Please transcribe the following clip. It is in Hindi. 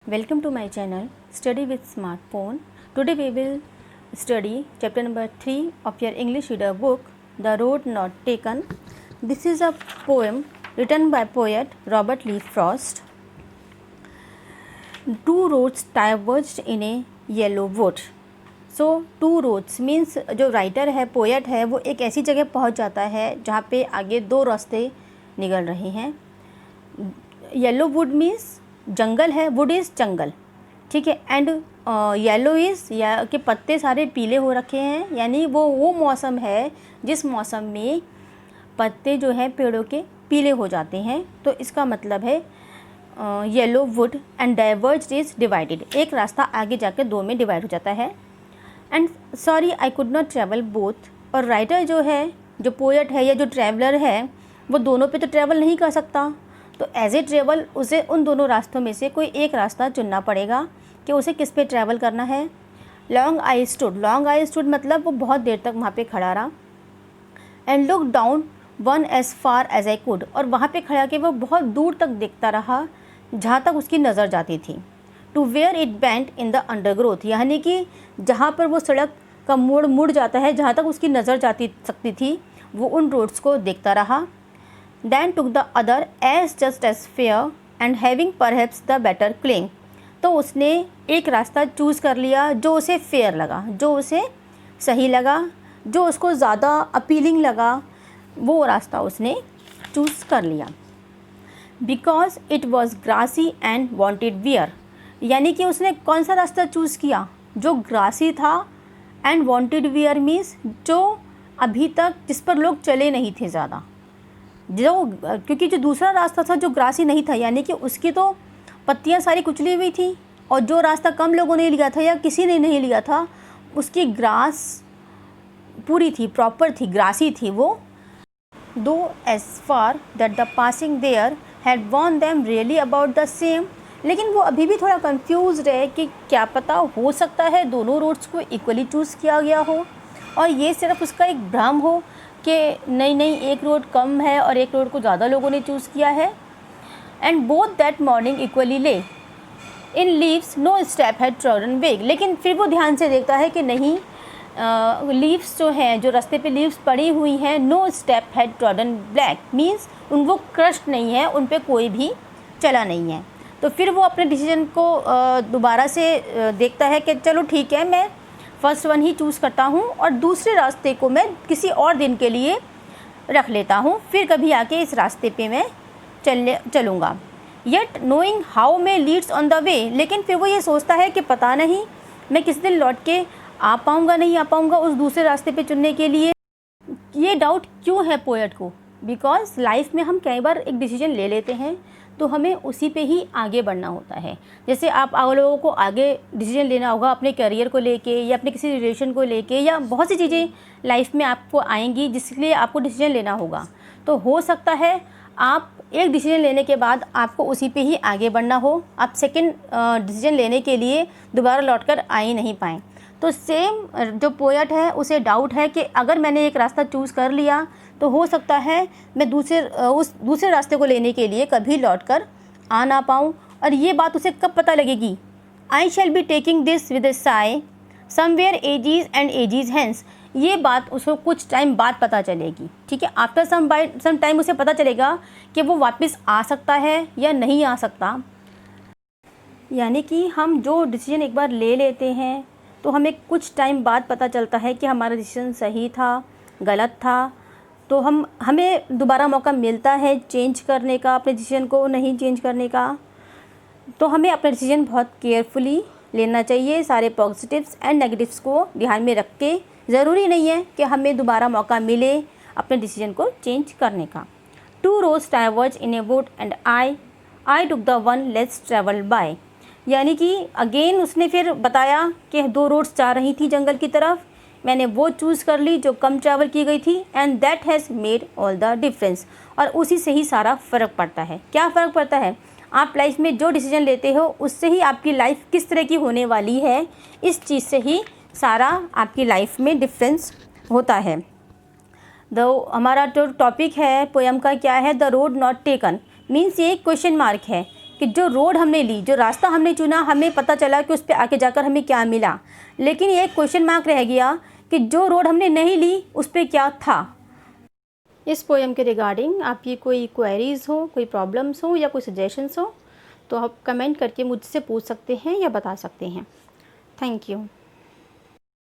Welcome to my channel Study with Smartphone. Today we will study chapter number 3 of your English reader book The Road Not Taken. This is a poem written by poet Robert Lee Frost. Two roads diverged in a yellow wood. So two roads means जो राइटर है पोएट है वो एक ऐसी जगह पहुंच जाता है जहाँ पे आगे दो रास्ते निकल रहे हैं. येलो वुड मीन्स जंगल है, वुड इज़ जंगल, ठीक है. एंड येलो इज़ या के पत्ते सारे पीले हो रखे हैं, यानी वो मौसम है जिस मौसम में पत्ते जो हैं पेड़ों के पीले हो जाते हैं. तो इसका मतलब है yellow would and diverge is divided, एक रास्ता आगे जाकर दो में डिवाइड हो जाता है. And sorry I could not travel both, और राइटर जो है, जो पोएट है या जो ट्रैवलर है, वो दोनों पे तो ट्रैवल नहीं कर सकता. तो एज ए ट्रैवल उसे उन दोनों रास्तों में से कोई एक रास्ता चुनना पड़ेगा कि उसे किस पे ट्रैवल करना है. लॉन्ग आई स्टूड मतलब वो बहुत देर तक वहाँ पे खड़ा रहा. And look down one as far as I could, और वहाँ पे खड़ा के वो बहुत दूर तक देखता रहा जहाँ तक उसकी नज़र जाती थी. To where it bent in the undergrowth, यानी कि जहाँ पर वो सड़क का मोड़ मुड़ जाता है, जहाँ तक उसकी नज़र जाती सकती थी, वो उन रोड्स को देखता रहा. Then took the other as just as fair and having perhaps the better claim. तो उसने एक रास्ता चूज़ कर लिया जो उसे फेयर लगा, जो उसे सही लगा, जो उसको ज़्यादा अपीलिंग लगा, वो रास्ता उसने चूज़ कर लिया. Because it was grassy and wanted wear, यानी कि उसने कौन सा रास्ता चूज़ किया जो ग्रासी था. एंड wanted wear मीन्स जो अभी तक जिस पर लोग चले नहीं थे ज़्यादा, क्योंकि जो दूसरा रास्ता था जो ग्रासी नहीं था, यानी कि उसकी तो पत्तियां सारी कुचली हुई थी, और जो रास्ता कम लोगों ने लिया था या किसी ने नहीं लिया था, उसकी ग्रास पूरी थी, प्रॉपर थी, ग्रासी थी वो. Though as far that the passing there had worn them really about the same, लेकिन वो अभी भी थोड़ा कंफ्यूज है कि क्या पता हो सकता है दोनों रोड्स को इक्वली चूज़ किया गया हो, और ये सिर्फ उसका एक भ्रम हो कि नहीं एक रोड कम है और एक रोड को ज़्यादा लोगों ने चूज़ किया है. And both that morning equally lay in leaves no step had trodden vague, लेकिन फिर वो ध्यान से देखता है कि नहीं, लीव्स जो हैं, जो रास्ते पे लीव्स पड़ी हुई हैं, no step had trodden black means वो क्रश्ड नहीं है, उन पे कोई भी चला नहीं है. तो फिर वो अपने डिसीजन को दोबारा से देखता है कि चलो ठीक है, मैं फर्स्ट वन ही चूज़ करता हूँ और दूसरे रास्ते को मैं किसी और दिन के लिए रख लेता हूँ, फिर कभी आके इस रास्ते पे मैं चलूँगा. Yet knowing how may Leeds on the way, लेकिन फिर वो ये सोचता है कि पता नहीं मैं किस दिन लौट के आ पाऊँगा नहीं आ पाऊँगा उस दूसरे रास्ते पे चुनने के लिए. ये डाउट क्यों है पोएट को? बिकॉज लाइफ में हम कई बार एक डिसीजन ले लेते हैं तो हमें उसी पे ही आगे बढ़ना होता है. जैसे आप लोगों को आगे डिसीजन लेना होगा अपने करियर को लेके या अपने किसी रिलेशन को लेके, या बहुत सी चीज़ें लाइफ में आपको आएंगी जिसके लिए आपको डिसीजन लेना होगा. तो हो सकता है आप एक डिसीजन लेने के बाद आपको उसी पे ही आगे बढ़ना हो, आप सेकंड डिसीजन लेने के लिए दोबारा लौटकर आ ही नहीं पाएँ. तो सेम जो पोएट है उसे डाउट है कि अगर मैंने एक रास्ता चूज़ कर लिया तो हो सकता है मैं उस दूसरे रास्ते को लेने के लिए कभी लौटकर आ ना पाऊँ. और ये बात उसे कब पता लगेगी? I shall be taking this with a sigh somewhere ages and ages hence, ये बात उसको कुछ टाइम बाद पता चलेगी, ठीक है. आफ्टर सम टाइम उसे पता चलेगा कि वो वापस आ सकता है या नहीं आ सकता. यानी कि हम जो डिसीजन एक बार ले लेते हैं तो हमें कुछ टाइम बाद पता चलता है कि हमारा डिसीजन सही था, गलत था. तो हमें दोबारा मौका मिलता है चेंज करने का, अपने डिसीजन को नहीं चेंज करने का. तो हमें अपना डिसीजन बहुत केयरफुली लेना चाहिए, सारे पॉजिटिव्स एंड नेगेटिव्स को ध्यान में रख के. ज़रूरी नहीं है कि हमें दोबारा मौका मिले अपने डिसीजन को चेंज करने का. Two roads diverge in a wood and I took the one less travel by, यानी कि अगेन उसने फिर बताया कि दो रोड्स जा रही थी जंगल की तरफ, मैंने वो चूज़ कर ली जो कम ट्रैवल की गई थी. And that has made all the difference, और उसी से ही सारा फ़र्क पड़ता है. क्या फ़र्क पड़ता है? आप लाइफ में जो डिसीजन लेते हो उससे ही आपकी लाइफ किस तरह की होने वाली है, इस चीज़ से ही सारा आपकी लाइफ में डिफरेंस होता है. हमारा जो टॉपिक है पोएम का क्या है? The road not taken means ये क्वेश्चन मार्क है कि जो रोड हमने ली, जो रास्ता हमने चुना, हमें पता चला कि उस पर आगे जाकर हमें क्या मिला, लेकिन ये क्वेश्चन मार्क रह गया कि जो रोड हमने नहीं ली उस पर क्या था। इस पोएम के रिगार्डिंग आपकी कोई क्वेरीज़ हो, कोई प्रॉब्लम्स हो या कोई सजेशंस हो तो आप कमेंट करके मुझसे पूछ सकते हैं या बता सकते हैं। Thank you.